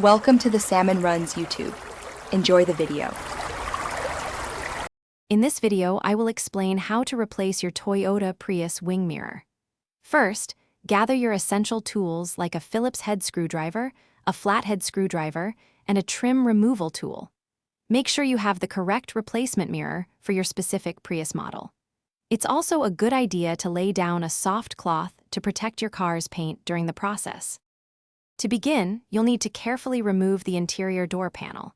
Welcome to the Salmon Runs YouTube. Enjoy the video. In this video, I will explain how to replace your Toyota Prius wing mirror. First, gather your essential tools like a Phillips head screwdriver, a flathead screwdriver, and a trim removal tool. Make sure you have the correct replacement mirror for your specific Prius model. It's also a good idea to lay down a soft cloth to protect your car's paint during the process. To begin, you'll need to carefully remove the interior door panel.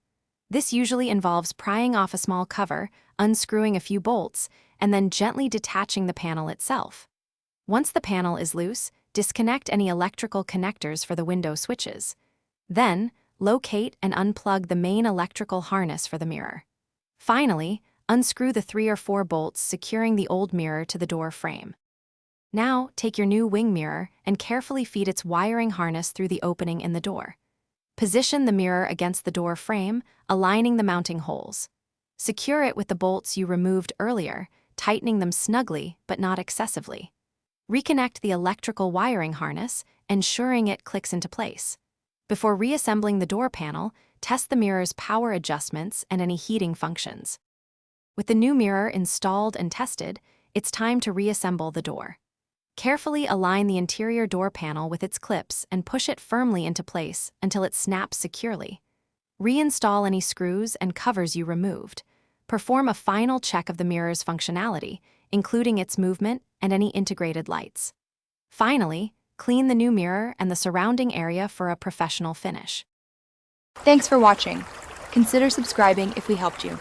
This usually involves prying off a small cover, unscrewing a few bolts, and then gently detaching the panel itself. Once the panel is loose, disconnect any electrical connectors for the window switches. Then, locate and unplug the main electrical harness for the mirror. Finally, unscrew the 3 or 4 bolts securing the old mirror to the door frame. Now, take your new wing mirror and carefully feed its wiring harness through the opening in the door. Position the mirror against the door frame, aligning the mounting holes. Secure it with the bolts you removed earlier, tightening them snugly but not excessively. Reconnect the electrical wiring harness, ensuring it clicks into place. Before reassembling the door panel, test the mirror's power adjustments and any heating functions. With the new mirror installed and tested, it's time to reassemble the door. Carefully align the interior door panel with its clips and push it firmly into place until it snaps securely. Reinstall any screws and covers you removed. Perform a final check of the mirror's functionality, including its movement and any integrated lights. Finally, clean the new mirror and the surrounding area for a professional finish. Thanks for watching. Consider subscribing if we helped you.